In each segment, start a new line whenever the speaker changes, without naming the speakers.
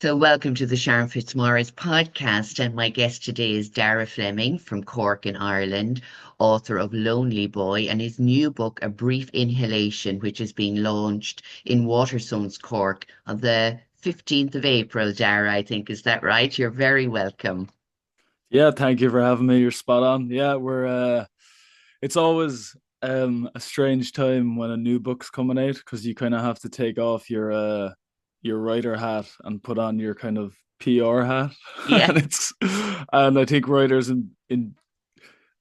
So, welcome to the Sharon Fitzmaurice podcast. And my guest today is Daragh Fleming from Cork in Ireland, author of Lonely Boy and his new book, A Brief Inhalation, which is being launched in Waterstones, Cork on the 15th of April. Daragh, I think, is that right? You're very welcome.
Yeah, thank you for having me. You're spot on. Yeah, we're it's always a strange time when a new book's coming out because you kind of have to take off your writer hat and put on your kind of PR hat.
Yeah.
And I think writers in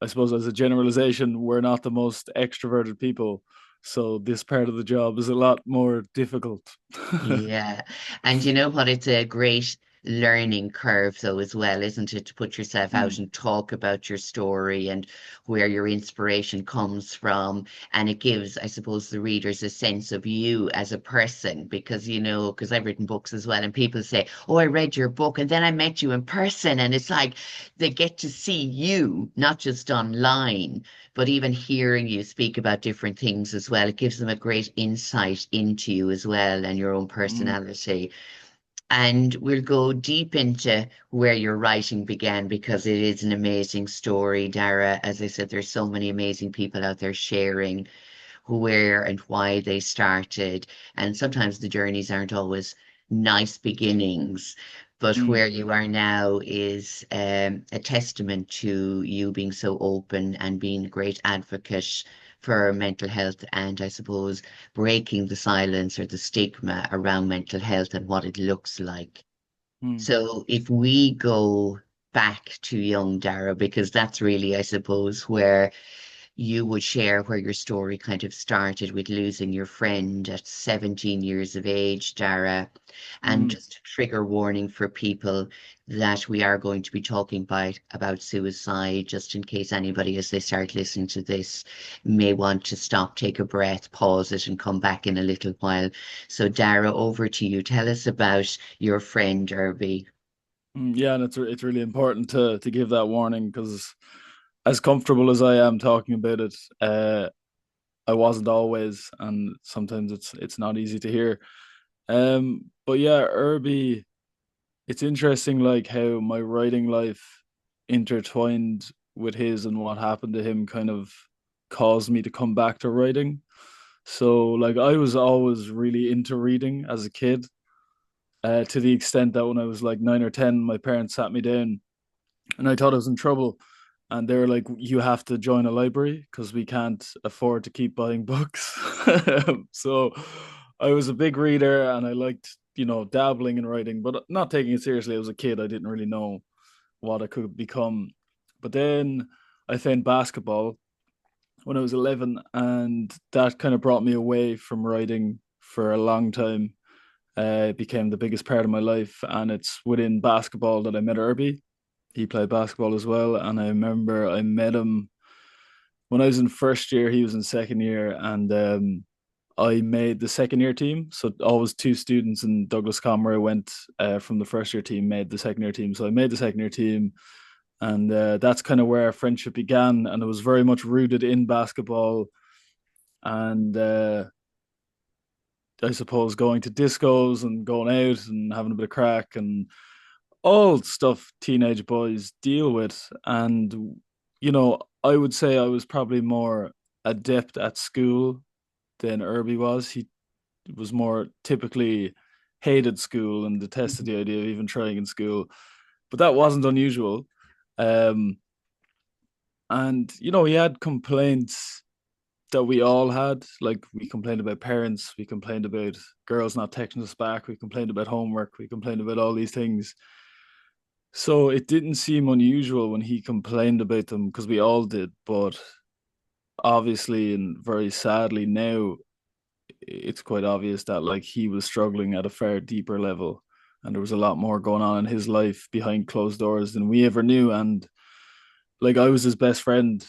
I suppose as a generalization, we're not the most extroverted people. So this part of the job is a lot more difficult.
Yeah. And you know what? It's a great learning curve, though, as well, isn't it? To put yourself out
Mm,
and talk about your story and where your inspiration comes from. And it gives, I suppose, the readers a sense of you as a person, because, because I've written books as well, and people say, "Oh, I read your book, and then I met you in person." And it's like they get to see you, not just online, but even hearing you speak about different things as well, it gives them a great insight into you as well and your own
mm,
personality. And we'll go deep into where your writing began because it is an amazing story, Daragh. As I said, there's so many amazing people out there sharing where and why they started. And sometimes the journeys aren't always nice beginnings, but
mm.
where you are now is a testament to you being so open and being a great advocate for mental health and I suppose breaking the silence or the stigma around mental health and what it looks like.
Mm.
So if we go back to young Daragh, because that's really, I suppose, where you would share where your story kind of started with losing your friend at 17 years of age, Daragh. And
Mm.
just a trigger warning for people that we are going to be talking about suicide, just in case anybody, as they start listening to this, may want to stop, take a breath, pause it, and come back in a little while. So, Daragh, over to you. Tell us about your friend, Irby.
Yeah, and it's really important to give that warning because as comfortable as I am talking about it, I wasn't always, and sometimes it's not easy to hear. But yeah, Irby, it's interesting like how my writing life intertwined with his and what happened to him kind of caused me to come back to writing. So like I was always really into reading as a kid, to the extent that when I was like 9 or 10, my parents sat me down and I thought I was in trouble. And they were like, "You have to join a library because we can't afford to keep buying books." So I was a big reader and I liked, dabbling in writing, but not taking it seriously. I was a kid. I didn't really know what I could become. But then I found basketball when I was 11, and that kind of brought me away from writing for a long time. It became the biggest part of my life, and it's within basketball that I met Irby. He played basketball as well, and I remember I met him when I was in first year. He was in second year, and I made the second year team. So always two students in Douglas Comrie went from the first year team, made the second year team. So I made the second year team, and that's kind of where our friendship began, and it was very much rooted in basketball and I suppose going to discos and going out and having a bit of crack and all stuff teenage boys deal with. And, I would say I was probably more adept at school than Irby was. He was more typically hated school and detested the idea of even trying in school. But that wasn't unusual. Um, and, he had complaints that we all had. Like we complained about parents, we complained about girls not texting us back, we complained about homework, we complained about all these things. So it didn't seem unusual when he complained about them because we all did. But obviously, and very sadly now, it's quite obvious that like he was struggling at a far deeper level. And there was a lot more going on in his life behind closed doors than we ever knew. And like I was his best friend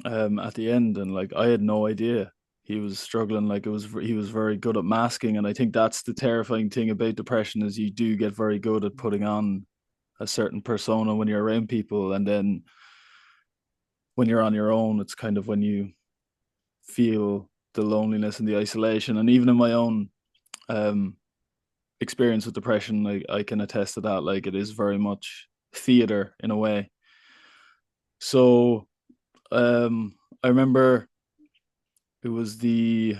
at the end, and like I had no idea he was struggling. Like he was very good at masking, and I think that's the terrifying thing about depression is you do get very good at putting on a certain persona when you're around people, and then when you're on your own, it's kind of when you feel the loneliness and the isolation. And even in my own um experience with depression, like I can attest to that. Like it is very much theater in a way. So I remember it was the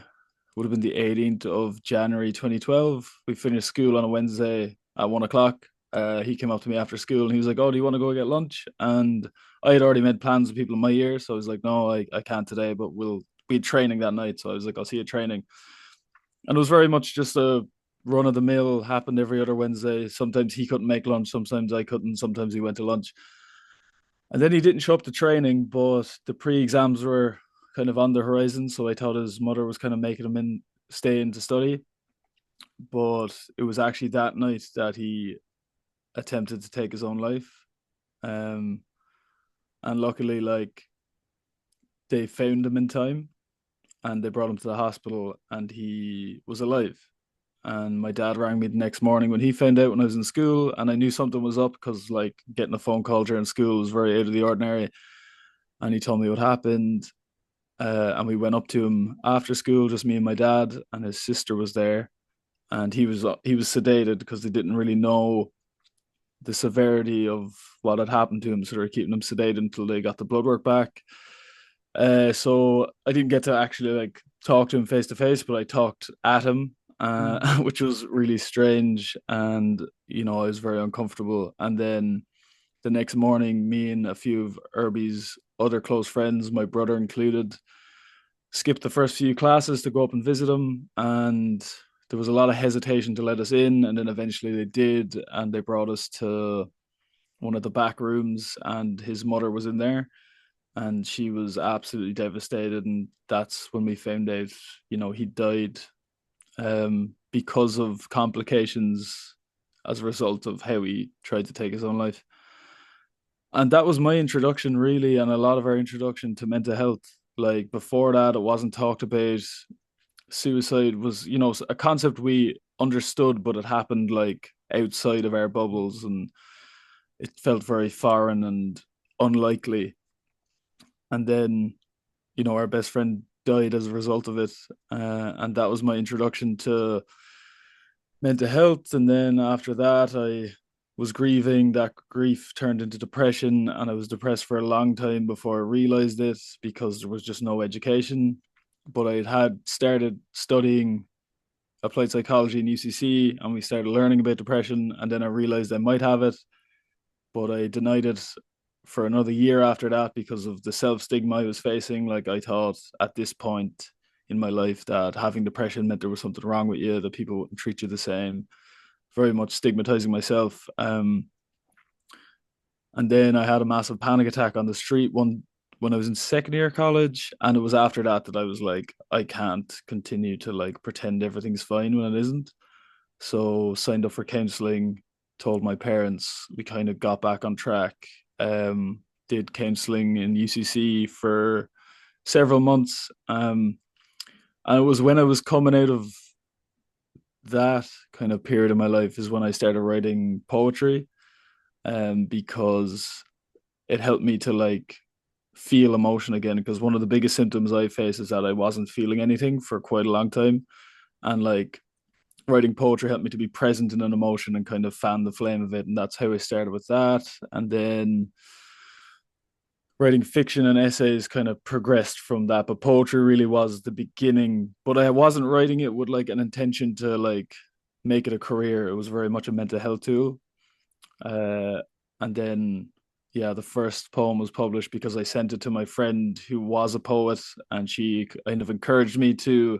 would have been the 18th of January 2012. We finished school on a Wednesday at 1 o'clock. He came up to me after school and he was like, "Oh, do you want to go get lunch?" And I had already made plans with people in my year, so I was like, "No, I can't today, but we'll be training that night." So I was like, "I'll see you training." And it was very much just a run of the mill, happened every other Wednesday. Sometimes he couldn't make lunch, sometimes I couldn't, sometimes he went to lunch. And then he didn't show up to training, but the pre-exams were kind of on the horizon. So I thought his mother was kind of making him stay in to study. But it was actually that night that he attempted to take his own life. Um, and luckily, like they found him in time and they brought him to the hospital and he was alive. And my dad rang me the next morning when he found out when I was in school, and I knew something was up because like getting a phone call during school was very out of the ordinary. And he told me what happened, and we went up to him after school, just me and my dad, and his sister was there, and he was sedated because they didn't really know the severity of what had happened to him, so they were keeping him sedated until they got the blood work back. So I didn't get to actually like talk to him face to face, but I talked at him,
Mm.
which was really strange, and I was very uncomfortable. And then the next morning, me and a few of Irby's other close friends, my brother included, skipped the first few classes to go up and visit him, and there was a lot of hesitation to let us in, and then eventually they did, and they brought us to one of the back rooms, and his mother was in there, and she was absolutely devastated. And that's when we found out, he died because of complications as a result of how he tried to take his own life. And that was my introduction, really, and a lot of our introduction to mental health. Like before that, it wasn't talked about. Suicide was, a concept we understood, but it happened like outside of our bubbles, and it felt very foreign and unlikely. And then, our best friend died as a result of it, and that was my introduction to mental health. And then after that, I was grieving. That grief turned into depression, and I was depressed for a long time before I realized it because there was just no education. But I had started studying applied psychology in UCC, and we started learning about depression. And then I realized I might have it, but I denied it for another year after that because of the self stigma I was facing. Like I thought at this point in my life that having depression meant there was something wrong with you, that people wouldn't treat you the same. Very much stigmatizing myself. And then I had a massive panic attack on the street when I was in second year college, and it was after that that I was like, I can't continue to like pretend everything's fine when it isn't. So signed up for counseling, told my parents, we kind of got back on track. Did counseling in UCC for several months. And it was when I was coming out of that kind of period of my life is when I started writing poetry. Because it helped me to like feel emotion again. Because one of the biggest symptoms I face is that I wasn't feeling anything for quite a long time. And like writing poetry helped me to be present in an emotion and kind of fan the flame of it. And that's how I started with that. And then writing fiction and essays kind of progressed from that. But poetry really was the beginning. But I wasn't writing it with like an intention to like make it a career. It was very much a mental health tool. Uh, and then, yeah, the first poem was published because I sent it to my friend who was a poet, and she kind of encouraged me to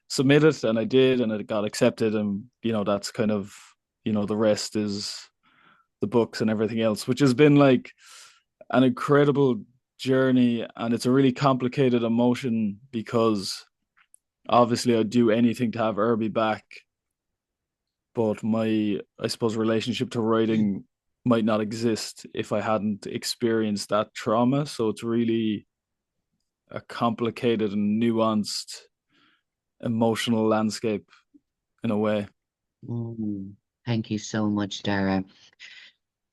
submit it, and I did, and it got accepted. And that's kind of the rest is the books and everything else, which has been like an incredible journey, and it's a really complicated emotion because obviously I'd do anything to have Irby back, but my, I suppose, relationship to writing might not exist if I hadn't experienced that trauma. So it's really a complicated and nuanced emotional landscape in a way.
Mm. Thank you so much, Dara.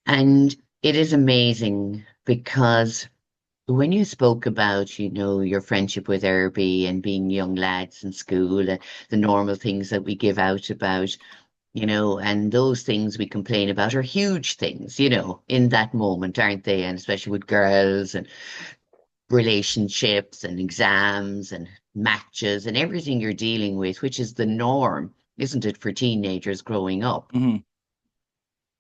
And it is amazing because when you spoke about, your friendship with Irby and being young lads in school, and the normal things that we give out about, and those things we complain about are huge things, in that moment, aren't they? And especially with girls and relationships and exams and matches and everything you're dealing with, which is the norm, isn't it, for teenagers growing up?
Hmm.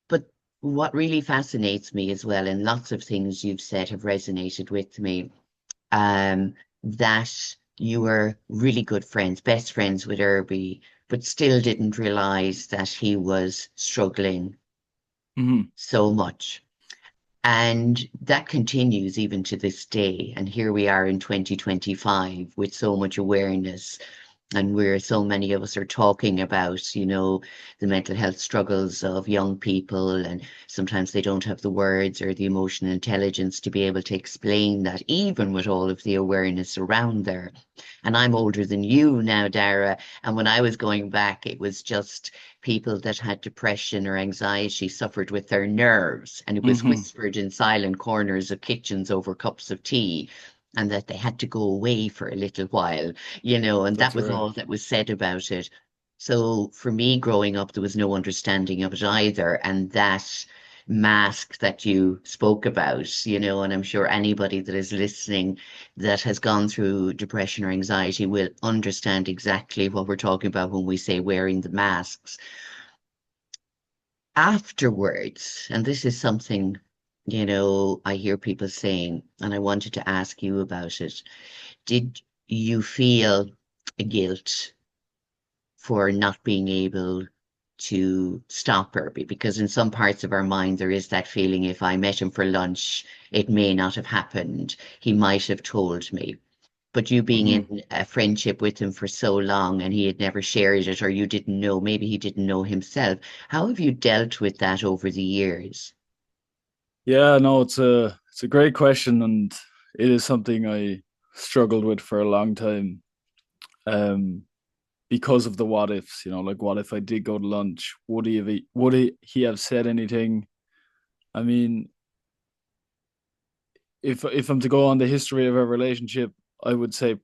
But what really fascinates me as well, and lots of things you've said have resonated with me, that you were really good friends, best friends with Irby, but still didn't realize that he was struggling
Hmm.
so much. And that continues even to this day. And here we are in 2025 with so much awareness, and where so many of us are talking about, the mental health struggles of young people, and sometimes they don't have the words or the emotional intelligence to be able to explain that, even with all of the awareness around there. And I'm older than you now, Dara, and when I was going back, it was just people that had depression or anxiety suffered with their nerves, and it was
Hmm.
whispered in silent corners of kitchens over cups of tea, and that they had to go away for a little while, and that
That's
was
right.
all that was said about it. So for me growing up, there was no understanding of it either. And that mask that you spoke about, and I'm sure anybody that is listening that has gone through depression or anxiety will understand exactly what we're talking about when we say wearing the masks. Afterwards, and this is something, I hear people saying, and I wanted to ask you about it. Did you feel a guilt for not being able to stop Herbie? Because in some parts of our mind, there is that feeling, if I met him for lunch, it may not have happened. He might have told me. But you being
Hmm.
in a friendship with him for so long and he had never shared it, or you didn't know, maybe he didn't know himself. How have you dealt with that over the years?
Yeah, no, it's a great question, and it is something I struggled with for a long time. Um, because of the what ifs, like what if I did go to lunch? Would he have said anything? I mean, if I'm to go on the history of our relationship, I would say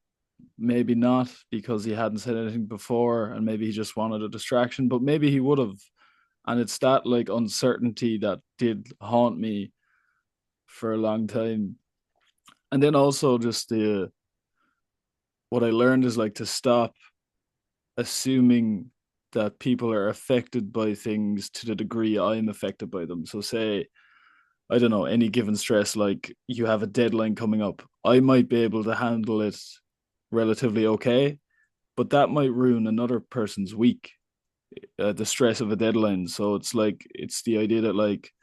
maybe not, because he hadn't said anything before, and maybe he just wanted a distraction, but maybe he would have. And it's that like uncertainty that did haunt me for a long time. And then also just the what I learned is like to stop assuming that people are affected by things to the degree I'm affected by them. So say, I don't know, any given stress, like you have a deadline coming up, I might be able to handle it relatively okay, but that might ruin another person's week, the stress of a deadline. So it's like, it's the idea that, like,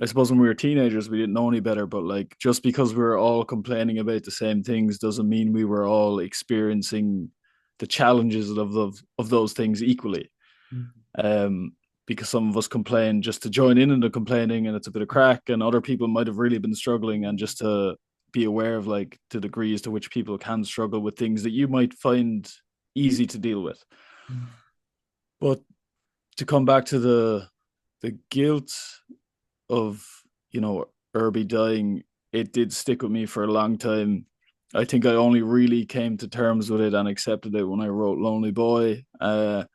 I suppose when we were teenagers, we didn't know any better, but like just because we were all complaining about the same things doesn't mean we were all experiencing the challenges of those things equally. Um, because some of us complain just to join in the complaining, and it's a bit of crack, and other people might have really been struggling, and just to be aware of like the degrees to which people can struggle with things that you might find easy to deal with. But to come back to the guilt of, Irby dying, it did stick with me for a long time. I think I only really came to terms with it and accepted it when I wrote Lonely Boy, because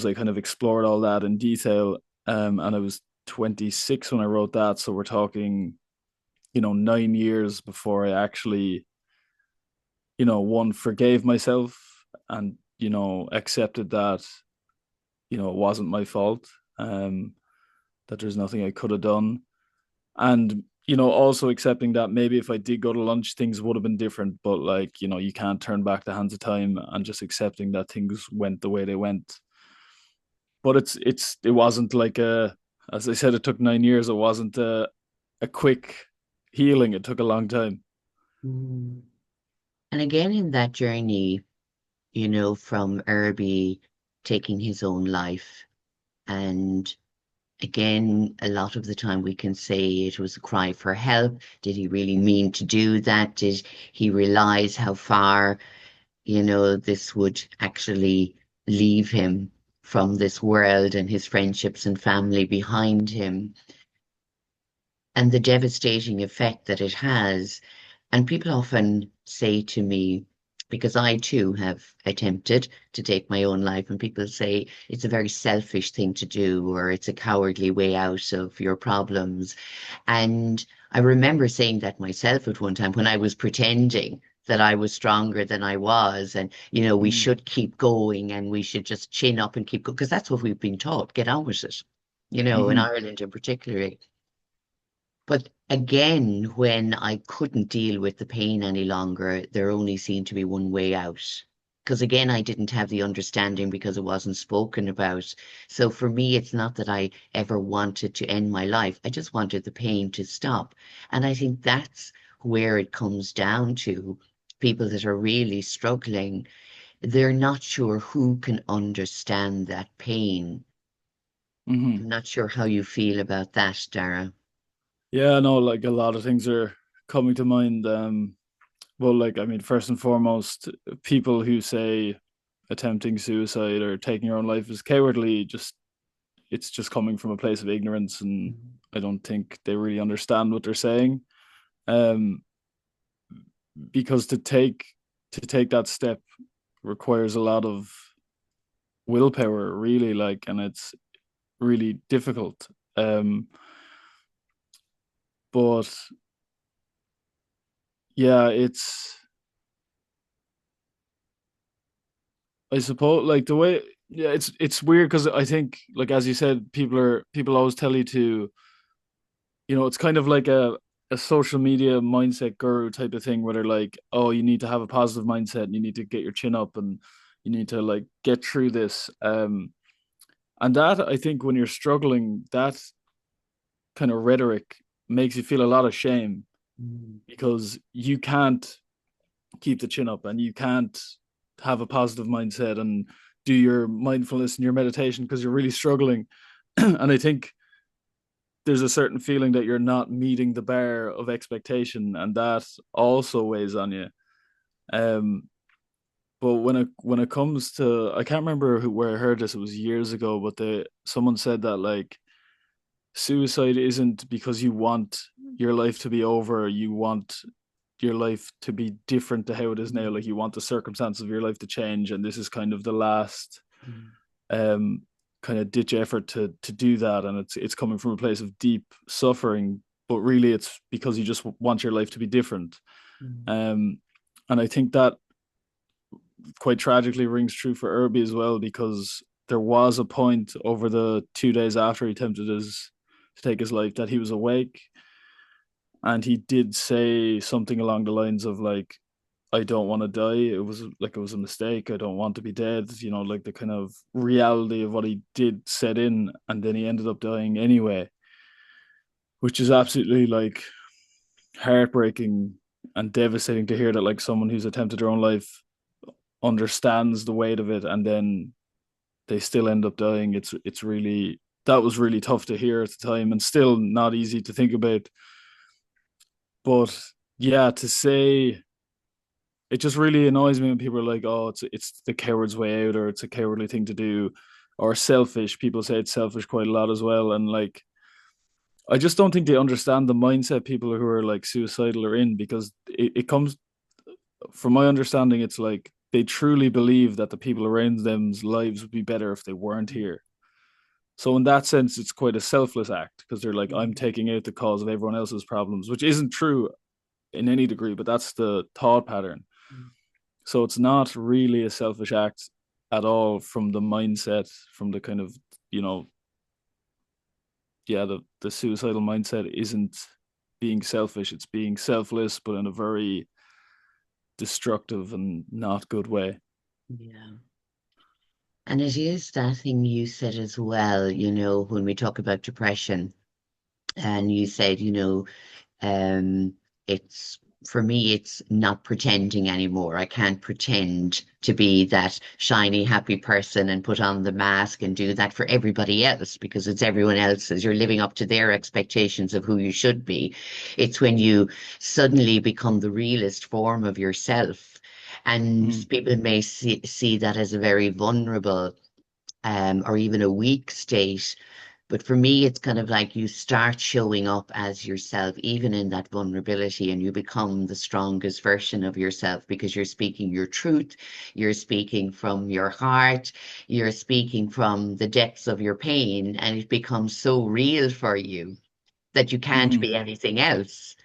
I kind of explored all that in detail. And I was 26 when I wrote that. So we're talking, 9 years before I actually, one, forgave myself, and, accepted that, it wasn't my fault, that there's nothing I could have done. And, also accepting that maybe if I did go to lunch, things would have been different. But like, you can't turn back the hands of time, and just accepting that things went the way they went. But it wasn't like as I said, it took 9 years. It wasn't a quick healing. It took a long time.
Mm. And again, in that journey, from Irby taking his own life, and again, a lot of the time we can say it was a cry for help. Did he really mean to do that? Did he realize how far, this would actually leave him from this world and his friendships and family behind him? And the devastating effect that it has. And people often say to me, because I too have attempted to take my own life, and people say it's a very selfish thing to do, or it's a cowardly way out of your problems. And I remember saying that myself at one time when I was pretending that I was stronger than I was, and we
Mm,
should keep going and we should just chin up and keep going, because that's what we've been taught. Get on with it, in
hmm
Ireland in particular. But again, when I couldn't deal with the pain any longer, there only seemed to be one way out. Because again, I didn't have the understanding because it wasn't spoken about. So for me, it's not that I ever wanted to end my life. I just wanted the pain to stop. And I think that's where it comes down to people that are really struggling. They're not sure who can understand that pain.
hmm
I'm not sure how you feel about that, Dara.
Yeah, no, like a lot of things are coming to mind. Well, like I mean, first and foremost, people who say attempting suicide or taking your own life is cowardly, just it's just coming from a place of ignorance, and I don't think they really understand what they're saying. Um, because to take that step requires a lot of willpower, really, like, and it's really difficult. Um, but yeah, I suppose like the way yeah, it's weird because I think like as you said, people always tell you to, it's kind of like a social media mindset guru type of thing where they're like, oh, you need to have a positive mindset and you need to get your chin up and you need to like get through this. And that I think when you're struggling, that kind of rhetoric makes you feel a lot of shame
Mm.
because you can't keep the chin up and you can't have a positive mindset and do your mindfulness and your meditation because you're really struggling. And I think there's a certain feeling that you're not meeting the bar of expectation, and that also weighs on you. Um, but when it comes to, I can't remember where I heard this. It was years ago, but someone said that like suicide isn't because you want your life to be over. You want your life to be different to how it is now. Like you want the circumstances of your life to change, and this is kind of the last
Mm.
um kind of ditch effort to do that, and it's coming from a place of deep suffering, but really it's because you just want your life to be different.
Mm.
um and I think that quite tragically rings true for Irby as well, because there was a point over the 2 days after he attempted to take his life that he was awake, and he did say something along the lines of like, I don't want to die. It was a mistake. I don't want to be dead. Like the kind of reality of what he did set in, and then he ended up dying anyway, which is absolutely like heartbreaking and devastating to hear that like someone who's attempted their own life understands the weight of it, and then they still end up dying. It's really that was really tough to hear at the time, and still not easy to think about. But yeah, to say it just really annoys me when people are like, "Oh, it's the coward's way out," or "It's a cowardly thing to do," or "selfish." People say it's selfish quite a lot as well, and like, I just don't think they understand the mindset people who are like suicidal are in, because it comes from my understanding. It's like they truly believe that the people around them's lives would be better if they weren't here. So in that sense, it's quite a selfless act because they're like, I'm taking out the cause of everyone else's problems, which isn't true in any degree, but that's the thought pattern.
Mm.
So it's not really a selfish act at all from the mindset, from the kind of, you know, yeah, the suicidal mindset isn't being selfish, it's being selfless, but in a very destructive and not good way.
Yeah. And it is that thing you said as well, when we talk about depression, and you said, um, it's for me, it's not pretending anymore. I can't pretend to be that shiny, happy person and put on the mask and do that for everybody else because it's everyone else's. You're living up to their expectations of who you should be. It's when you suddenly become the realest form of yourself. And
Mm,
people may see that as a very vulnerable or even a weak state. But for me, it's kind of like you start showing up as yourself, even in that vulnerability, and you become the strongest version of yourself because you're speaking your truth, you're speaking from your heart, you're speaking from the depths of your pain, and it becomes so real for you that you can't
Hmm.
be anything else.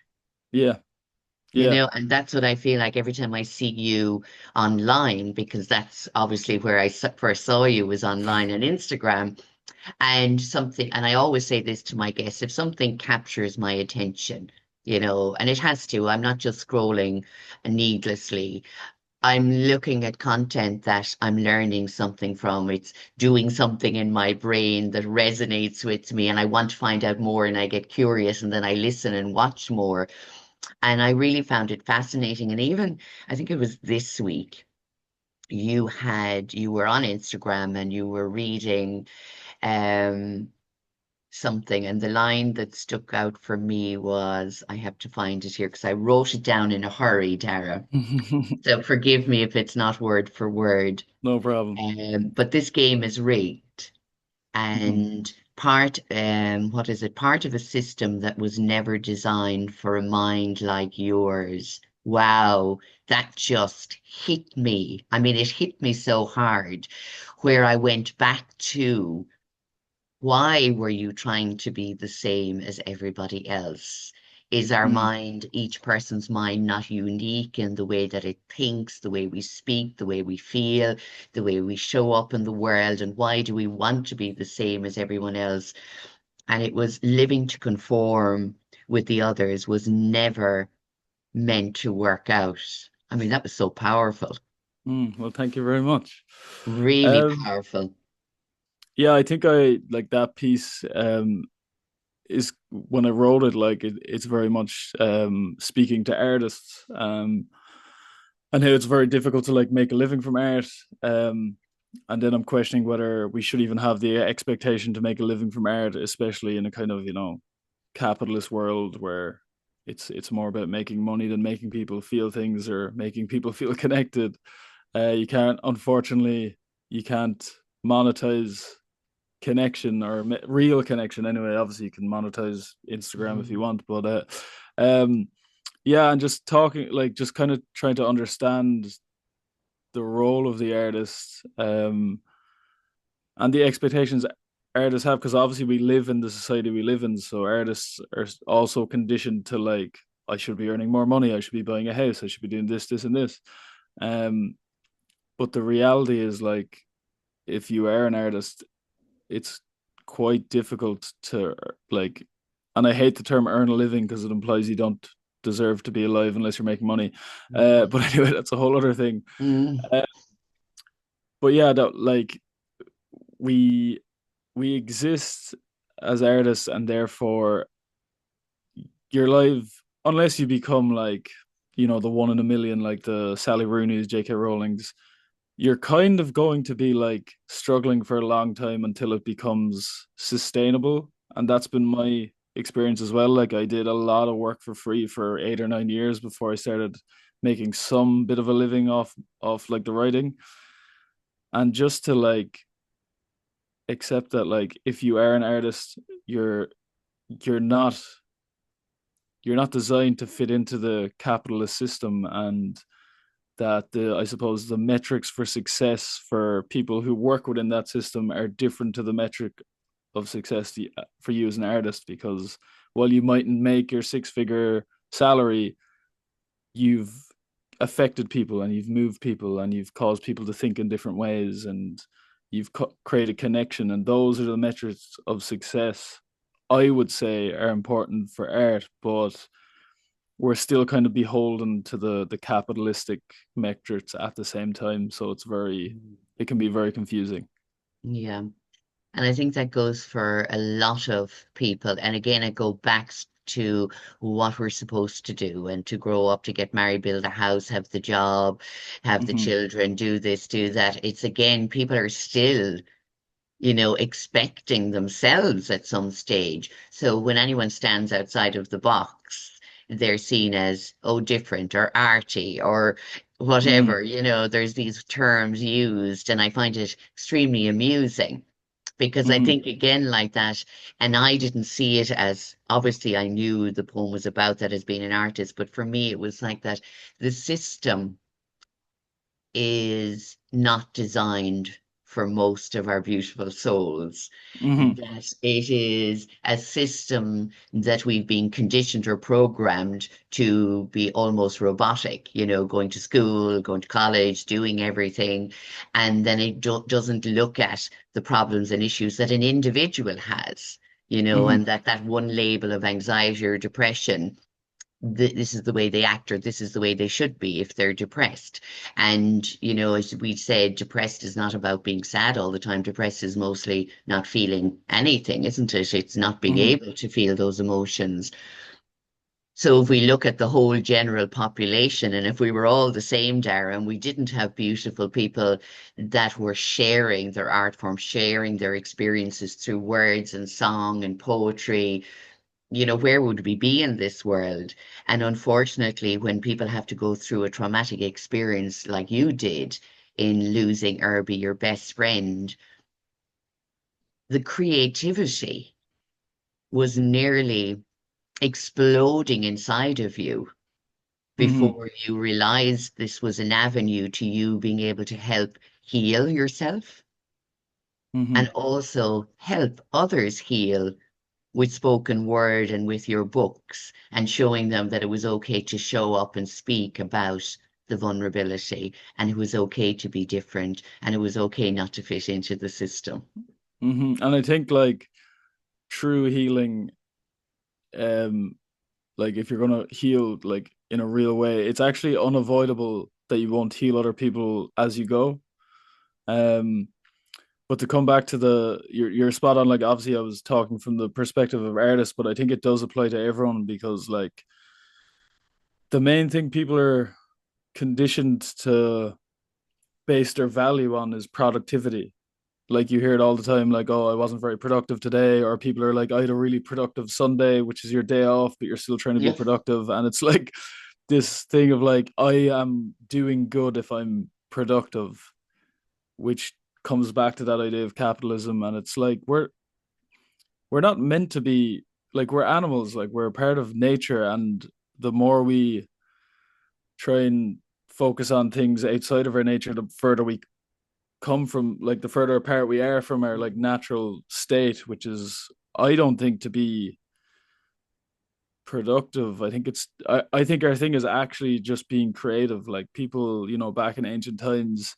Yeah,
You
yeah.
know, and that's what I feel like every time I see you online, because that's obviously where first saw you was online on Instagram. And something, and I always say this to my guests, if something captures my attention, you know, and it has to, I'm not just scrolling needlessly. I'm looking at content that I'm learning something from. It's doing something in my brain that resonates with me, and I want to find out more, and I get curious, and then I listen and watch more. And I really found it fascinating. And even, I think it was this week, you were on Instagram and you were reading um something, and the line that stuck out for me was, I have to find it here because I wrote it down in a hurry, Dara. So forgive me if it's not word for word.
No problem.
But this game is rigged,
Hmm.
and what is it? Part of a system that was never designed for a mind like yours. Wow, that just hit me. I mean, it hit me so hard, where I went back to, why were you trying to be the same as everybody else? Is our
Mm.
mind, each person's mind, not unique in the way that it thinks, the way we speak, the way we feel, the way we show up in the world? And why do we want to be the same as everyone else? And it was living to conform with the others was never meant to work out. I mean, that was so powerful,
Well, thank you very much.
really
Um,
powerful.
yeah, I think I like that piece. Is when I wrote it, like it's very much speaking to artists, and how it's very difficult to like make a living from art. And then I'm questioning whether we should even have the expectation to make a living from art, especially in a kind of, capitalist world where it's more about making money than making people feel things or making people feel connected. You can't, unfortunately, you can't monetize connection or real connection anyway. Obviously, you can monetize Instagram if you
Mhm.
want, but um, yeah, and just talking, like, just kind of trying to understand the role of the artist, and the expectations artists have, because obviously we live in the society we live in, so artists are also conditioned to, like, I should be earning more money, I should be buying a house, I should be doing this and this. um but the reality is, like, if you are an artist, it's quite difficult to, like, and I hate the term earn a living because it implies you don't deserve to be alive unless you're making money. But
Mhm.
anyway, that's a whole other thing.
Mm.
uh, but yeah, that, like, we we exist as artists, and therefore your life, unless you become, like, the one in a million, like the Sally Rooney's, JK Rowling's, you're kind of going to be, like, struggling for a long time until it becomes sustainable. And that's been my experience as well. Like, I did a lot of work for free for 8 or 9 years before I started making some bit of a living off like the writing. And just to, like, accept that, like, if you are an artist, you're you're not you're not designed to fit into the capitalist system, and that, the I suppose, the metrics for success for people who work within that system are different to the metric of success for you as an artist. Because while you mightn't make your six-figure salary, you've affected people, and you've moved people, and you've caused people to think in different ways, and you've created connection, and those are the metrics of success, I would say, are important for art. But we're still kind of beholden to the capitalistic metrics at the same time, so it can be very confusing.
Yeah. And I think that goes for a lot of people. And again, I go back to what we're supposed to do, and to grow up, to get married, build a house, have the job, have the
Hmm.
children, do this, do that. It's again, people are still, expecting themselves at some stage. So when anyone stands outside of the box, they're seen as, oh, different or arty or
Mm.
whatever. There's these terms used, and I find it extremely amusing because I
Hmm.
think again like that, and I didn't see it as, obviously I knew the poem was about that as being an artist, but for me it was like that the system is not designed for most of our beautiful souls.
Hmm.
That it is a system that we've been conditioned or programmed to be almost robotic, going to school, going to college, doing everything. And then it doesn't look at the problems and issues that an individual has,
Hmm.
and that one label of anxiety or depression, this is the way they act, or this is the way they should be if they're depressed. And as we said, depressed is not about being sad all the time. Depressed is mostly not feeling anything, isn't it? It's not being
Hmm.
able to feel those emotions. So if we look at the whole general population, and if we were all the same, Darren, and we didn't have beautiful people that were sharing their art form, sharing their experiences through words and song and poetry, where would we be in this world? And unfortunately, when people have to go through a traumatic experience like you did in losing Irby, your best friend, the creativity was nearly exploding inside of you
Hmm.
before you realized this was an avenue to you being able to help heal yourself and
Hmm.
also help others heal with spoken word and with your books, and showing them that it was okay to show up and speak about the vulnerability, and it was okay to be different, and it was okay not to fit into the system.
And I think like true healing, um, like if you're gonna heal like in a real way, it's actually unavoidable that you won't heal other people as you go. Um, but to come back to you're spot on. Like obviously, I was talking from the perspective of artists, but I think it does apply to everyone because like the main thing people are conditioned to base their value on is productivity. Like you hear it all the time, like, oh, I wasn't very productive today, or people are like, I had a really productive Sunday, which is your day off, but you're still trying to be
Yeah.
productive. And it's like this thing of like, I am doing good if I'm productive, which comes back to that idea of capitalism. And it's like we're not meant to be like we're animals, like we're a part of nature. And the more we try and focus on things outside of our nature, the further we come from, like the further apart we are from our like natural state, which is I don't think to be productive. I think our thing is actually just being creative. Like people, back in ancient times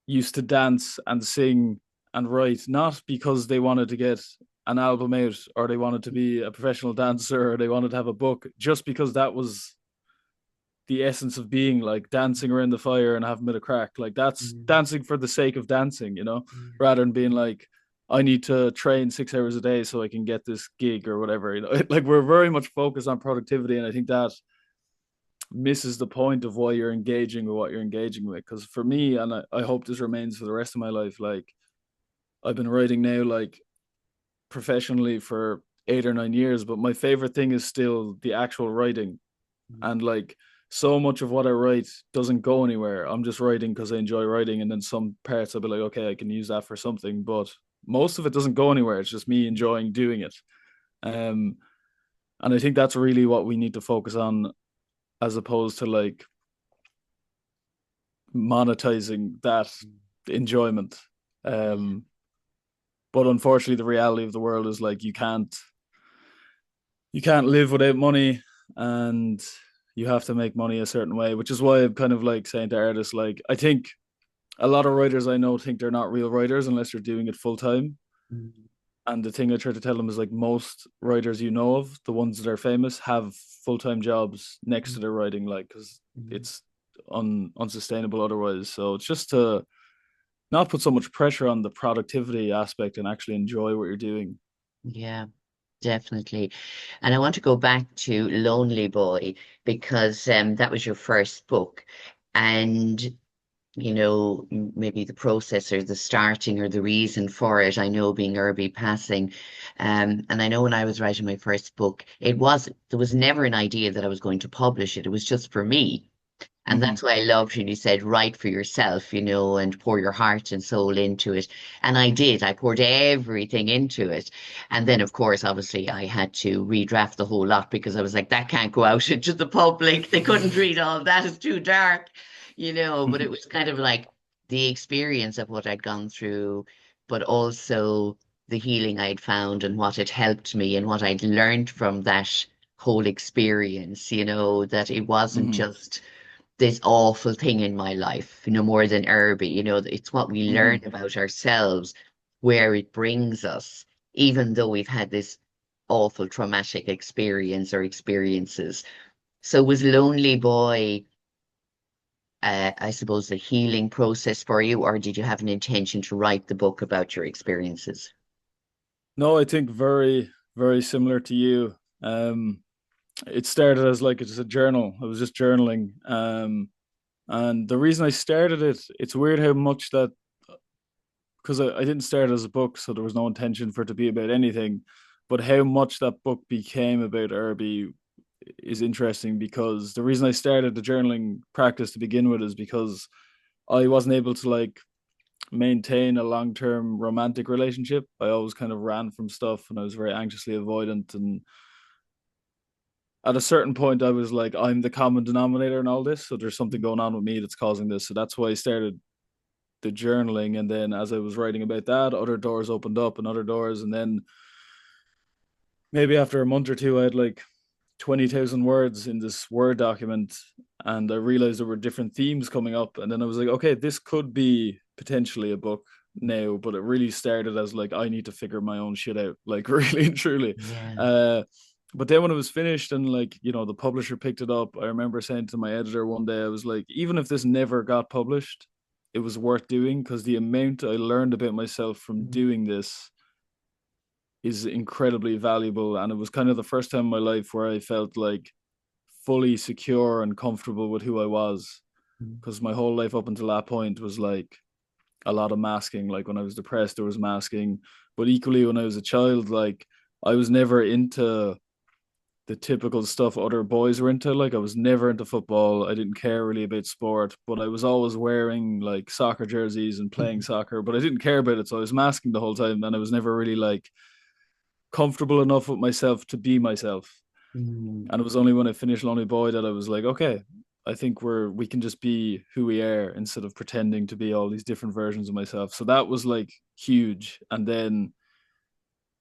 used to dance and sing and write, not because they wanted to get an album out or they wanted to be a professional dancer or they wanted to have a book, just because that was the essence of being, like dancing around the fire and having a bit of crack. Like that's
Mm.
dancing for the sake of dancing, rather than being like, I need to train 6 hours a day so I can get this gig or whatever. Like we're very much focused on productivity, and I think that misses the point of why you're engaging with what you're engaging with. Because for me, and I hope this remains for the rest of my life, like I've been writing now like professionally for 8 or 9 years, but my favorite thing is still the actual writing. And like so much of what I write doesn't go anywhere. I'm just writing because I enjoy writing, and then some parts I'll be like, okay, I can use that for something, but most of it doesn't go anywhere. It's just me enjoying doing it. Um, and I think that's really what we need to focus on, as opposed to like monetizing that enjoyment.
Yeah.
Um, but unfortunately, the reality of the world is like you can't live without money, and you have to make money a certain way, which is why I'm kind of like saying to artists, like I think a lot of writers I know think they're not real writers unless they're doing it full time.
Mm.
And the thing I try to tell them is like most writers of, the ones that are famous, have full time jobs next to their writing, like because
Mm.
it's unsustainable otherwise. So it's just to not put so much pressure on the productivity aspect and actually enjoy what you're doing.
Yeah, definitely. And I want to go back to Lonely Boy because that was your first book. And maybe the process or the starting or the reason for it. I know being Irby passing. And I know when I was writing my first book, there was never an idea that I was going to publish it. It was just for me. And that's why I loved when you said, write for yourself, and pour your heart and soul into it. And I did. I poured everything into it. And then, of course, obviously, I had to redraft the whole lot because I was like, that can't go out into the public. They couldn't read all of that. It's too dark. But it was kind of like the experience of what I'd gone through, but also the healing I'd found and what had helped me and what I'd learned from that whole experience, that it wasn't
Hmm.
just this awful thing in my life, more than Irby. It's what we learn
Hmm.
about ourselves, where it brings us, even though we've had this awful traumatic experience or experiences. So was Lonely Boy, I suppose, the healing process for you, or did you have an intention to write the book about your experiences?
No, I think very, very similar to you. Um, it started as like it's a journal. I was just journaling. And the reason I started it, it's weird how much that, because I didn't start as a book, so there was no intention for it to be about anything. But how much that book became about Irby is interesting, because the reason I started the journaling practice to begin with is because I wasn't able to like maintain a long-term romantic relationship. I always kind of ran from stuff and I was very anxiously avoidant. And at a certain point, I was like, I'm the common denominator in all this. So there's something going on with me that's causing this. So that's why I started the journaling. And then as I was writing about that, other doors opened up and other doors. And then maybe after a month or two, I had like 20,000 words in this Word document. And I realized there were different themes coming up. And then I was like, okay, this could be potentially a book now, but it really started as like, I need to figure my own shit out, like really and truly.
Yeah.
Uh, but then when it was finished and like, the publisher picked it up, I remember saying to my editor one day, I was like, even if this never got published, it was worth doing because the amount I learned about myself from doing this is incredibly valuable. And it was kind of the first time in my life where I felt like fully secure and comfortable with who I was. Because my whole life up until that point was like a lot of masking. Like when I was depressed, there was masking. But equally, when I was a child, like I was never into the typical stuff other boys were into. Like I was never into football. I didn't care really about sport, but I was always wearing like soccer jerseys and playing soccer, but I didn't care about it. So I was masking the whole time. And I was never really like comfortable enough with myself to be myself.
Mm.
And it was only when I finished Lonely Boy that I was like, okay, I think we can just be who we are instead of pretending to be all these different versions of myself. So that was like huge. And then,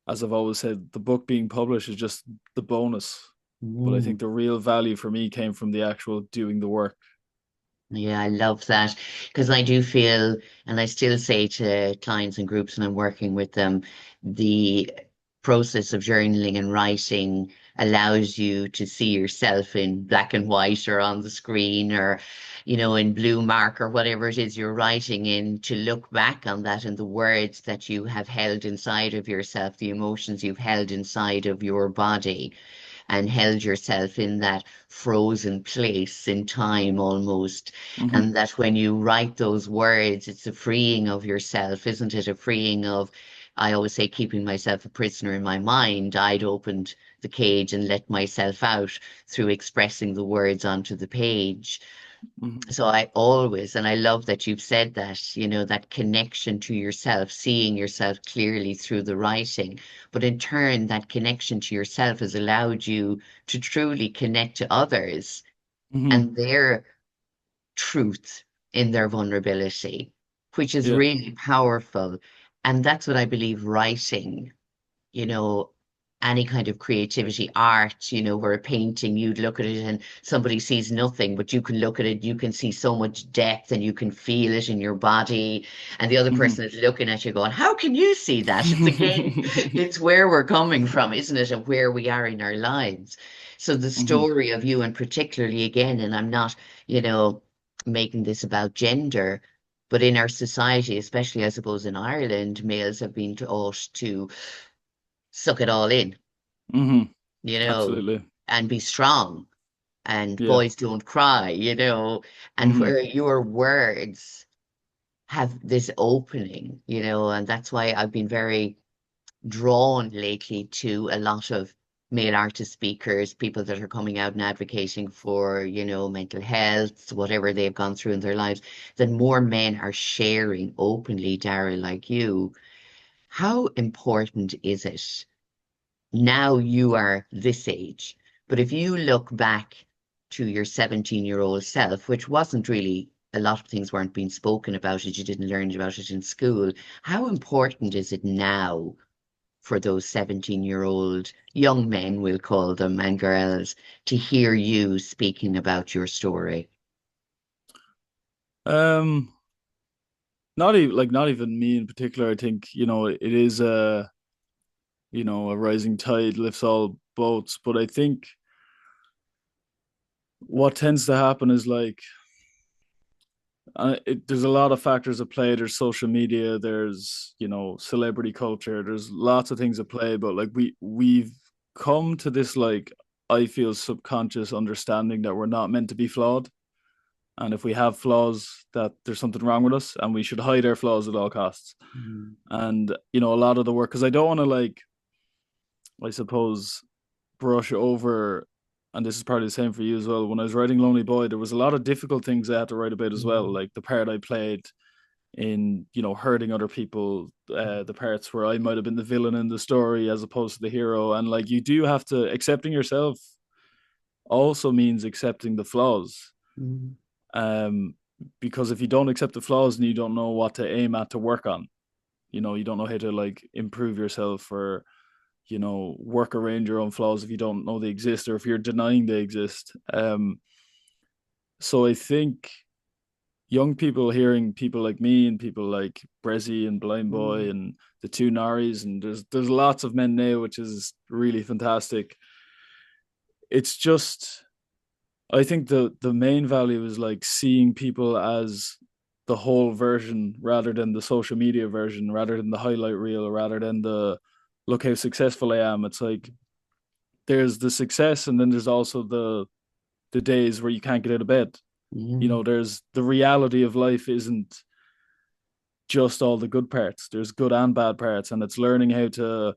as I've always said, the book being published is just the bonus. But I
Mm.
think the real value for me came from the actual doing the work.
Yeah, I love that because I do feel, and I still say to clients and groups when I'm working with them, the process of journaling and writing allows you to see yourself in black and white or on the screen or, in blue mark or whatever it is you're writing in, to look back on that and the words that you have held inside of yourself, the emotions you've held inside of your body and held yourself in that frozen place in time almost.
Mm-hmm.
And that when you write those words, it's a freeing of yourself, isn't it? A freeing of, I always say, keeping myself a prisoner in my mind. I'd opened the cage and let myself out through expressing the words onto the page.
Mm-hmm.
So I always, and I love that you've said that, that connection to yourself, seeing yourself clearly through the writing. But in turn, that connection to yourself has allowed you to truly connect to others
Mm-hmm.
and their truth in their vulnerability, which is
Yeah.
really powerful. And that's what I believe writing, you know, any kind of creativity, art, where a painting, you'd look at it and somebody sees nothing, but you can look at it, you can see so much depth and you can feel it in your body. And the other
Mm-hmm.
person is looking at you going, how can you see that? It's again, it's where we're coming from, isn't it? And where we are in our lives. So the
Mm-hmm.
story of you, and particularly again, and I'm not, you know, making this about gender. But in our society, especially I suppose in Ireland, males have been taught to suck it all in,
Mm-hmm.
you know,
Absolutely.
and be strong. And
Yeah.
boys don't cry, and
Mm-hmm.
where your words have this opening, and that's why I've been very drawn lately to a lot of male artist speakers, people that are coming out and advocating for, mental health, whatever they've gone through in their lives, then more men are sharing openly, Daragh, like you. How important is it? Now you are this age, but if you look back to your 17-year-old self, which wasn't really, a lot of things weren't being spoken about it, you didn't learn about it in school. How important is it now for those 17-year-old young men, we'll call them, and girls, to hear you speaking about your story?
Um, not even me in particular. I think, it is a rising tide lifts all boats. But I think what tends to happen is like there's a lot of factors at play. There's social media, there's celebrity culture, there's lots of things at play. But like we've come to this, like, I feel, subconscious understanding that we're not meant to be flawed, and if we have flaws, that there's something wrong with us, and we should hide our flaws at all costs.
Mm.
And a lot of the work, because I don't want to, like, I suppose, brush over, and this is probably the same for you as well. When I was writing Lonely Boy, there was a lot of difficult things I had to write about as well,
Mm.
like the part I played in hurting other people, the parts where I might have been the villain in the story as opposed to the hero. And like, you do have to, accepting yourself also means accepting the flaws.
Mm.
um because if you don't accept the flaws, and you don't know what to aim at to work on, you don't know how to, like, improve yourself, or work around your own flaws if you don't know they exist, or if you're denying they exist. So I think young people hearing people like me and people like Brezzy and Blind Boy
Mm.
and the two Naris, and there's lots of men now, which is really fantastic. It's just, I think the main value is like seeing people as the whole version, rather than the social media version, rather than the highlight reel, rather than the look how successful I am. It's like there's the success, and then there's also the days where you can't get out of bed.
Mm.
There's the reality of life isn't just all the good parts. There's good and bad parts, and it's learning how to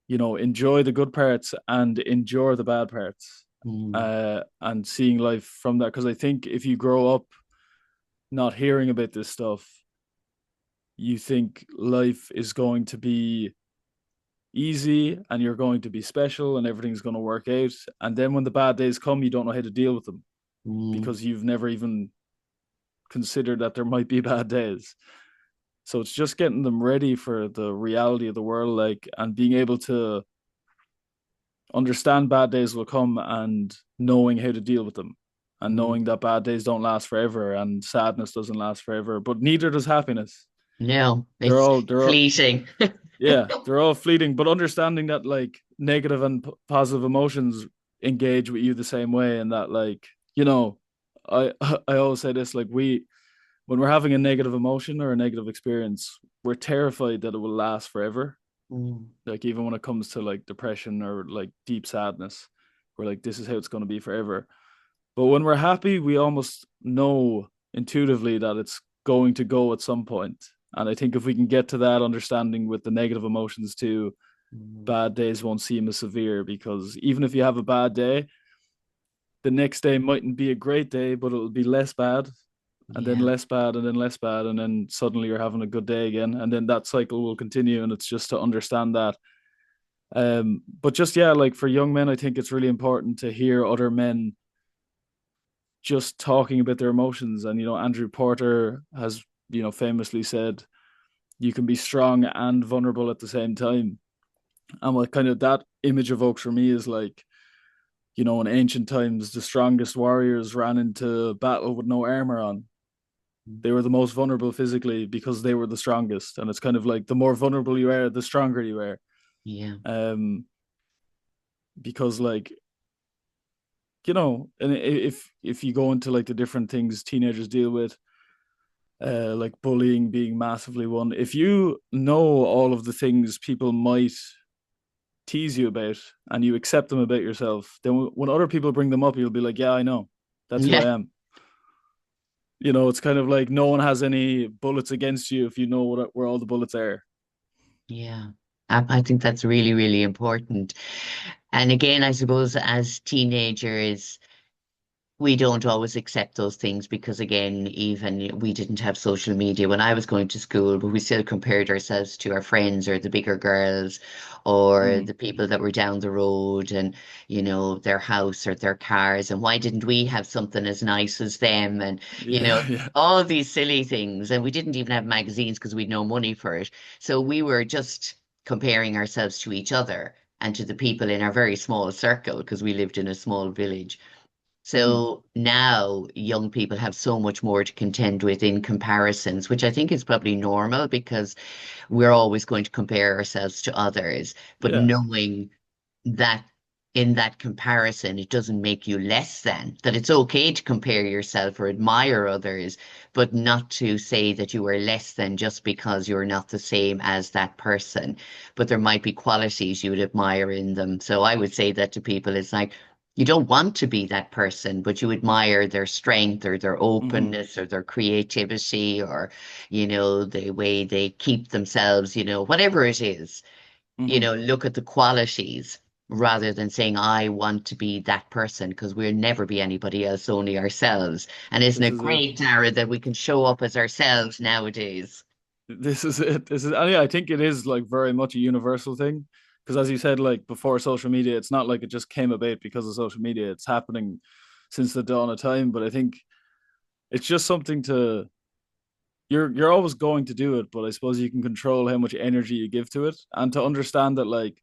enjoy the good parts and endure the bad parts,
Mm.
and seeing life from that. Because I think if you grow up not hearing about this stuff, you think life is going to be easy and you're going to be special and everything's going to work out. And then when the bad days come, you don't know how to deal with them,
Mm.
because you've never even considered that there might be bad days. So it's just getting them ready for the reality of the world, like, and being able to understand bad days will come, and knowing how to deal with them, and
Mm.
knowing that bad days don't last forever and sadness doesn't last forever, but neither does happiness.
No,
They're
it's
all they're all,
fleeting.
yeah, they're all fleeting, but understanding that, like, negative and positive emotions engage with you the same way, and that, like, I I always say this, like, when we're having a negative emotion or a negative experience, we're terrified that it will last forever.
Mm.
Like, even when it comes to like depression or like deep sadness, we're like, this is how it's going to be forever. But when we're happy, we almost know intuitively that it's going to go at some point. And I think if we can get to that understanding with the negative emotions too,
Mm.
bad days won't seem as severe, because even if you have a bad day, the next day mightn't be a great day, but it'll be less bad, and then
Yeah.
less bad, and then less bad, and then suddenly you're having a good day again, and then that cycle will continue. And it's just to understand that. But just, yeah, like, for young men, I think it's really important to hear other men just talking about their emotions. And Andrew Porter has famously said, you can be strong and vulnerable at the same time. And what kind of that image evokes for me is like, in ancient times, the strongest warriors ran into battle with no armor on. They were the most vulnerable physically because they were the strongest. And it's kind of like, the more vulnerable you are, the stronger you are.
Yeah.
um because, like, and if you go into like the different things teenagers deal with, like bullying being massively one. If you know all of the things people might tease you about, and you accept them about yourself, then when other people bring them up, you'll be like, yeah, I know, that's who I
Yeah.
am. It's kind of like, no one has any bullets against you if you know where all the bullets are.
Yeah. I think that's really, really important. And again, I suppose as teenagers, we don't always accept those things because again, even we didn't have social media when I was going to school, but we still compared ourselves to our friends or the bigger girls or
Hmm.
the people that were down the road and, their house or their cars. And why didn't we have something as nice as them? And,
Yeah, yeah.
all these silly things. And we didn't even have magazines because we'd no money for it. So we were just comparing ourselves to each other and to the people in our very small circle because we lived in a small village.
Hmm.
So now young people have so much more to contend with in comparisons, which I think is probably normal because we're always going to compare ourselves to others. But
Yeah.
knowing that in that comparison, it doesn't make you less than, that it's okay to compare yourself or admire others, but not to say that you are less than just because you're not the same as that person. But there might be qualities you would admire in them. So I would say that to people, it's like, you don't want to be that person, but you admire their strength or their
Hmm.
openness or their creativity or, the way they keep themselves, whatever it is,
Hmm.
look at the qualities rather than saying, I want to be that person, because we'll never be anybody else, only ourselves. And isn't
This
it
is it.
great, Dara, that we can show up as ourselves nowadays?
This is it. This is, and yeah, I think it is like very much a universal thing. Because as you said, like before social media, it's not like it just came about because of social media. It's happening since the dawn of time. But I think it's just something to you're always going to do it, but I suppose you can control how much energy you give to it and to understand that like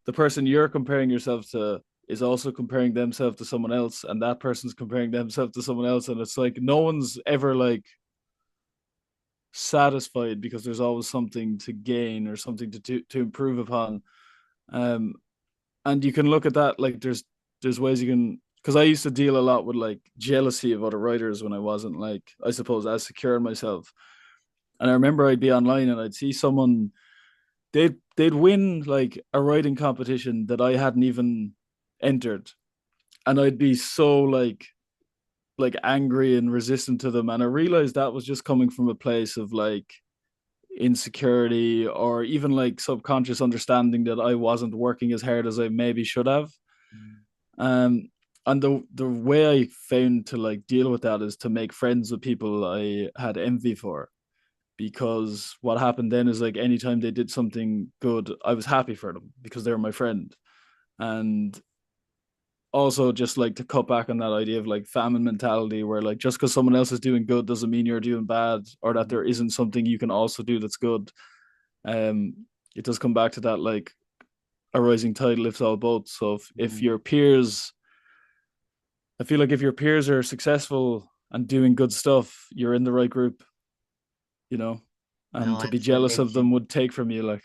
the person you're comparing yourself to is also comparing themselves to someone else, and that person's comparing themselves to someone else, and it's like no one's ever like satisfied because there's always something to gain or something to improve upon. Um, and you can look at that like there's ways you can, because I used to deal a lot with like jealousy of other writers when I wasn't like I suppose as secure in myself. And I remember I'd be online and I'd see someone they'd win like a writing competition that I hadn't even entered, and I'd be so like angry and resistant to them. And I realized that was just coming from a place of like insecurity or even like subconscious understanding that I wasn't working as hard as I maybe should have. Um, and the way I found to like deal with that is to make friends with people I had envy for, because what happened then is like anytime they did something good, I was happy for them because they were my friend. And also just like to cut back on that idea of like famine mentality where like just because someone else is doing good doesn't mean you're doing bad, or that there isn't something you can also do that's good. um it does come back to that like a rising tide lifts all boats. So if
Mm.
your peers, I feel like if your peers are successful and doing good stuff, you're in the right group, you know. And
No,
to be jealous of
absolutely.
them would take from you like.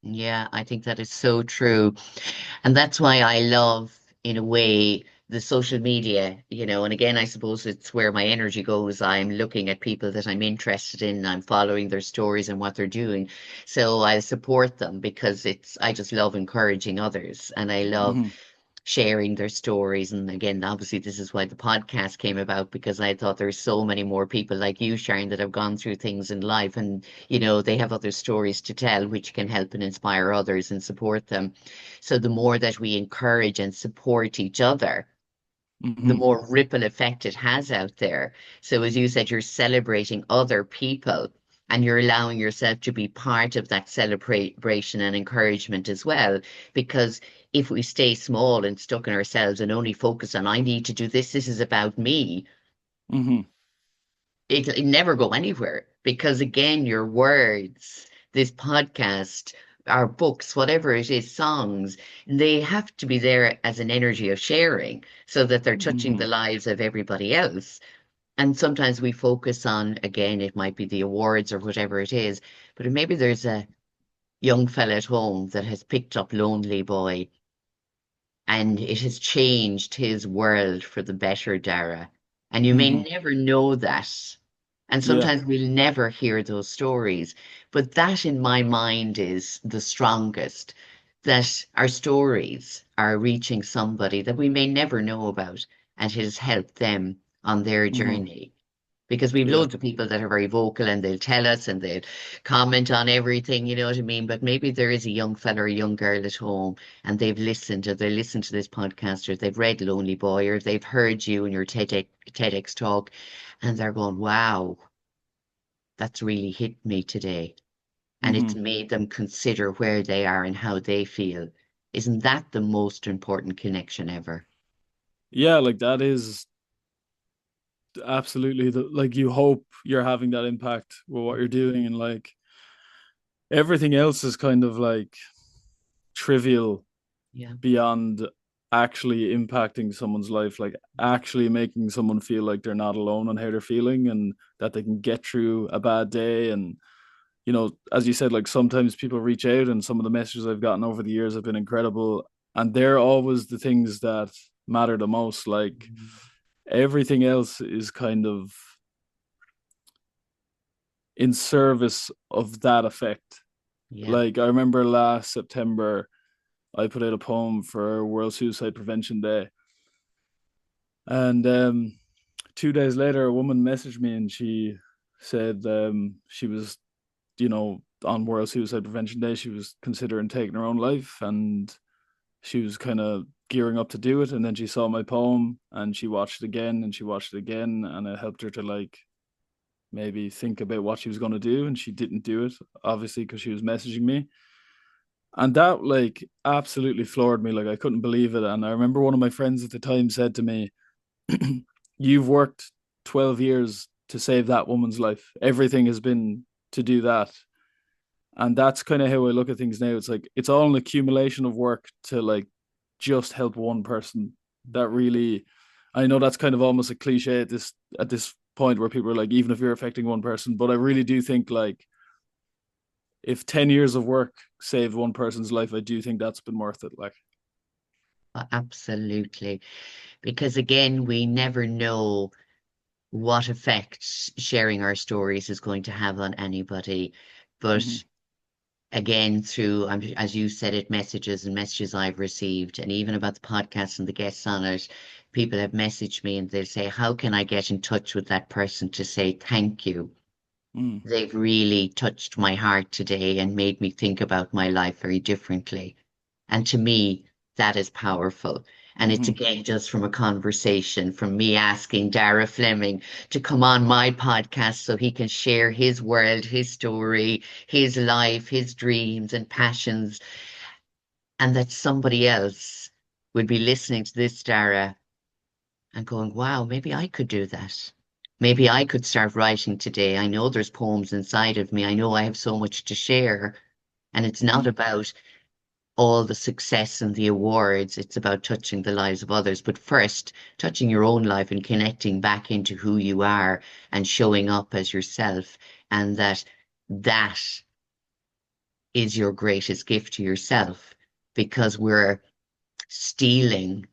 Yeah, I think that is so true. And that's why I love, in a way, the social media, and again, I suppose it's where my energy goes. I'm looking at people that I'm interested in, I'm following their stories and what they're doing. So I support them because I just love encouraging others and I love
Mm-hmm.
sharing their stories. And again, obviously, this is why the podcast came about because I thought there's so many more people like you, Sharon, that have gone through things in life and, they have other stories to tell, which can help and inspire others and support them. So the more that we encourage and support each other, the
Mm-hmm.
more ripple effect it has out there. So, as you said, you're celebrating other people and you're allowing yourself to be part of that celebration and encouragement as well. Because if we stay small and stuck in ourselves and only focus on, I need to do this, this is about me,
Mm-hmm.
it'll never go anywhere. Because again, your words, this podcast, our books, whatever it is, songs, they have to be there as an energy of sharing so that they're touching
Mm-hmm.
the lives of everybody else. And sometimes we focus on, again, it might be the awards or whatever it is, but maybe there's a young fella at home that has picked up Lonely Boy and it has changed his world for the better, Dara. And you may
Mm-hmm.
never know that. And
Yeah.
sometimes we'll never hear those stories. But that, in my mind, is the strongest, that our stories are reaching somebody that we may never know about and it has helped them on their
Mm-hmm.
journey. Because we've
Yeah.
loads of people that are very vocal and they'll tell us and they'll comment on everything, you know what I mean? But maybe there is a young fella or a young girl at home and they've listened or they listened to this podcast or they've read Lonely Boy or they've heard you in your TEDx talk and they're going, wow, that's really hit me today. And it's
Hmm.
made them consider where they are and how they feel. Isn't that the most important connection ever?
Yeah, like that is absolutely the, like you hope you're having that impact with what you're doing, and like everything else is kind of like trivial
Yeah.
beyond actually impacting someone's life, like actually making someone feel like they're not alone on how they're feeling and that they can get through a bad day. And as you said, like sometimes people reach out, and some of the messages I've gotten over the years have been incredible, and they're always the things that matter the most. Like everything else is kind of in service of that effect.
Yeah.
Like I remember last September, I put out a poem for World Suicide Prevention Day, and 2 days later, a woman messaged me and she said she was, on World Suicide Prevention Day, she was considering taking her own life, and she was kind of gearing up to do it. And then she saw my poem and she watched it again and she watched it again, and it helped her to like maybe think about what she was going to do. And she didn't do it, obviously, because she was messaging me. And that like absolutely floored me. Like I couldn't believe it. And I remember one of my friends at the time said to me, you've worked 12 years to save that woman's life. Everything has been to do that. And that's kind of how I look at things now. It's like it's all an accumulation of work to like just help one person. That really, I know that's kind of almost a cliche at this point where people are like, even if you're affecting one person, but I really do think like if 10 years of work saved one person's life, I do think that's been worth it. Like,
Absolutely. Because again, we never know what effect sharing our stories is going to have on anybody.
mm-hmm,
But again, through, as you said it, messages and messages I've received, and even about the podcast and the guests on it, people have messaged me and they'll say, how can I get in touch with that person to say thank you?
mm,
They've really touched my heart today and made me think about my life very differently. And to me, that is powerful. And it's
mm-hmm,
again just from a conversation, from me asking Daragh Fleming to come on my podcast so he can share his world, his story, his life, his dreams and passions, and that somebody else would be listening to this, Daragh, and going, wow, maybe I could do that. Maybe I could start writing today. I know there's poems inside of me. I know I have so much to share. And it's not
mm-hmm,
about all the success and the awards. It's about touching the lives of others. But first, touching your own life and connecting back into who you are and showing up as yourself. And that is your greatest gift to yourself because we're stealing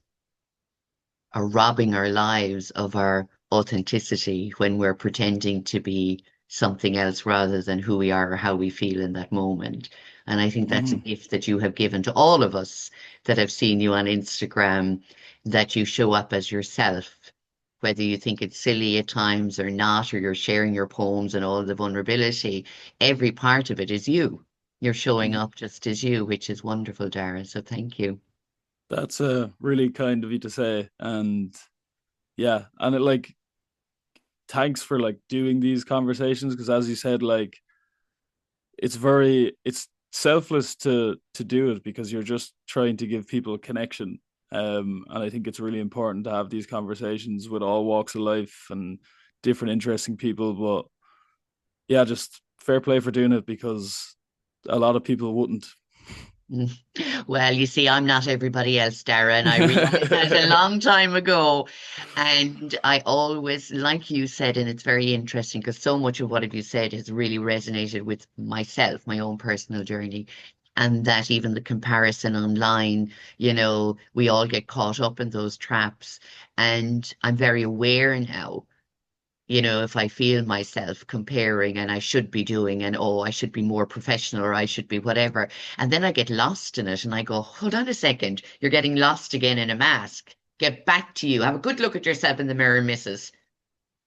or robbing our lives of our authenticity when we're pretending to be something else rather than who we are or how we feel in that moment. And I think that's a
mm-hmm.
gift that you have given to all of us that have seen you on Instagram, that you show up as yourself, whether you think it's silly at times or not, or you're sharing your poems and all the vulnerability. Every part of it is you. You're showing
Mm-hmm.
up just as you, which is wonderful, Darren. So thank you.
That's really kind of you to say. And yeah, and it like thanks for like doing these conversations, because as you said, like it's selfless to do it because you're just trying to give people a connection. And I think it's really important to have these conversations with all walks of life and different interesting people. But yeah, just fair play for doing it, because a lot of people wouldn't.
Mm. Well, you see, I'm not everybody else, Darren. I realized that a long time ago. And I always, like you said, and it's very interesting because so much of what have you said has really resonated with myself, my own personal journey. And that even the comparison online, we all get caught up in those traps. And I'm very aware now, if I feel myself comparing and I should be doing and oh, I should be more professional or I should be whatever. And then I get lost in it and I go, hold on a second, you're getting lost again in a mask. Get back to you. Have a good look at yourself in the mirror, missus.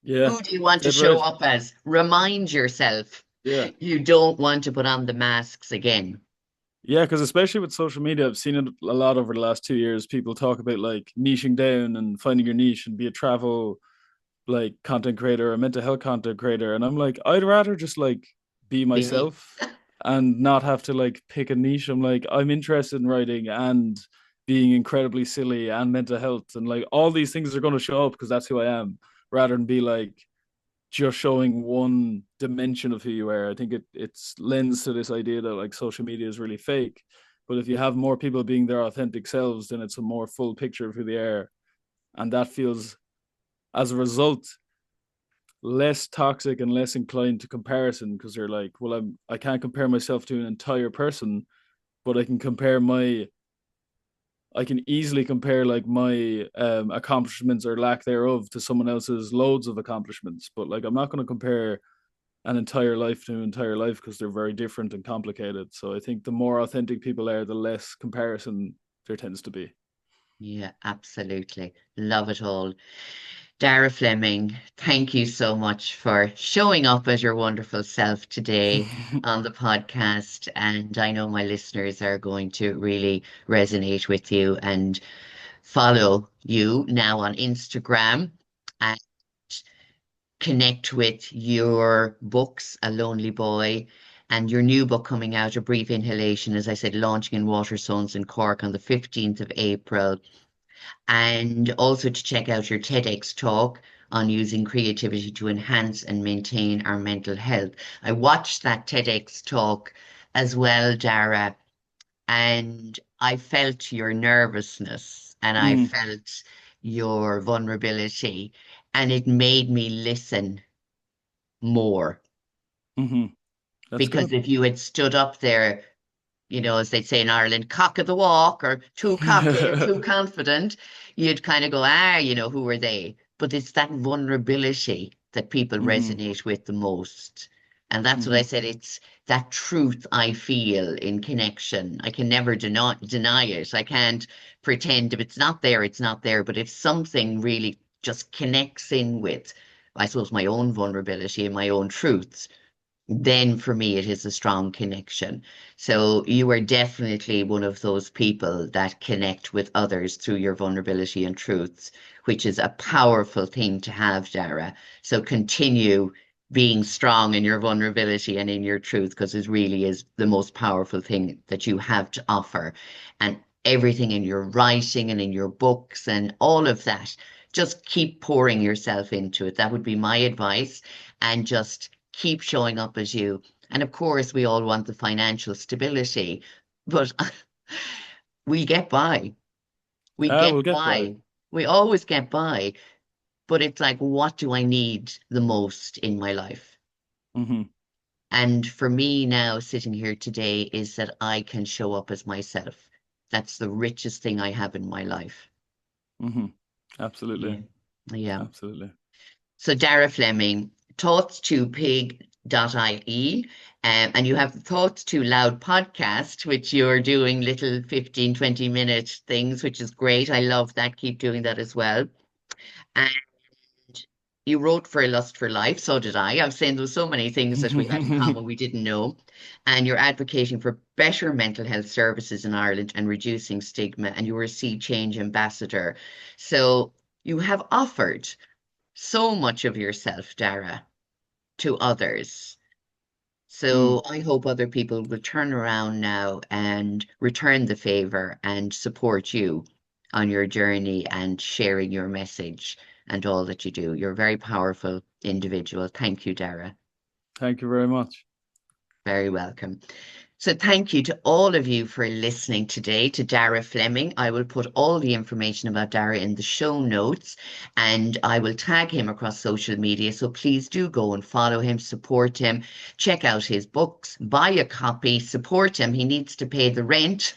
Yeah,
Who do you want to
dead
show
right.
up as? Remind yourself
Yeah.
you don't want to put on the masks again.
Yeah, because especially with social media, I've seen it a lot over the last 2 years. People talk about like niching down and finding your niche and be a travel like content creator or mental health content creator. And I'm like, I'd rather just like be
Be me.
myself and not have to like pick a niche. I'm like, I'm interested in writing and being incredibly silly and mental health. And like all these things are going to show up because that's who I am, rather than be like just showing one dimension of who you are. I think it's lends to this idea that like social media is really fake. But if you have more people being their authentic selves, then it's a more full picture of who they are. And that feels, as a result, less toxic and less inclined to comparison because they're like, well, I can't compare myself to an entire person, but I can easily compare like my accomplishments or lack thereof to someone else's loads of accomplishments. But like I'm not going to compare an entire life to an entire life because they're very different and complicated. So I think the more authentic people are, the less comparison there tends to be.
Yeah, absolutely. Love it all. Daragh Fleming, thank you so much for showing up as your wonderful self today on the podcast. And I know my listeners are going to really resonate with you and follow you now on Instagram and connect with your books, A Lonely Boy, and your new book coming out, A Brief Inhalation, as I said, launching in Waterstones in Cork on the 15th of April. And also to check out your TEDx talk on using creativity to enhance and maintain our mental health. I watched that TEDx talk as well, Daragh, and I felt your nervousness and I
Mm,
felt your vulnerability, and it made me listen more.
mm-hmm. That's
Because
good.
if you had stood up there, as they'd say in Ireland, cock of the walk or too cocky or too confident, you'd kind of go, who are they? But it's that vulnerability that people
Mm-hmm.
resonate with the most. And that's what
Mm-hmm.
I said. It's that truth I feel in connection. I can never deny it. I can't pretend if it's not there, it's not there. But if something really just connects in with, I suppose, my own vulnerability and my own truths, then for me it is a strong connection. So you are definitely one of those people that connect with others through your vulnerability and truths, which is a powerful thing to have, Daragh. So continue being strong in your vulnerability and in your truth, because it really is the most powerful thing that you have to offer. And everything in your writing and in your books and all of that, just keep pouring yourself into it. That would be my advice. And just keep showing up as you. And of course, we all want the financial stability, but we get by. We
Ah,
get
we'll get by.
by. We always get by. But it's like, what do I need the most in my life?
Mm-hmm.
And for me now, sitting here today, is that I can show up as myself. That's the richest thing I have in my life.
Mm-hmm. Absolutely.
Yeah. Yeah.
Absolutely.
So Daragh Fleming, thoughts to pig.ie, and you have the Thoughts to Loud podcast, which you're doing little 15, 20-minute things, which is great. I love that. Keep doing that as well. And you wrote for a Lust for Life, so did I. I was saying there were so many things that we had in common we didn't know. And you're advocating for better mental health services in Ireland and reducing stigma, and you were a Sea Change ambassador. So you have offered so much of yourself, Daragh, to others.
Mm.
So I hope other people will turn around now and return the favor and support you on your journey and sharing your message and all that you do. You're a very powerful individual. Thank you, Daragh.
Thank you very much.
Very welcome. So thank you to all of you for listening today to Daragh Fleming. I will put all the information about Daragh in the show notes and I will tag him across social media. So please do go and follow him, support him, check out his books, buy a copy, support him. He needs to pay the rent.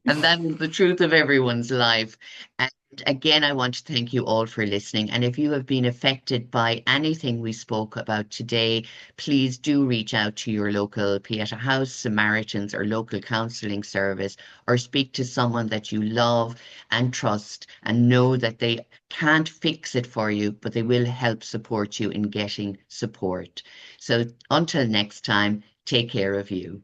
And that is the truth of everyone's life. And again, I want to thank you all for listening. And if you have been affected by anything we spoke about today, please do reach out to your local Pieta House, Samaritans, or local counselling service, or speak to someone that you love and trust and know that they can't fix it for you, but they will help support you in getting support. So until next time, take care of you.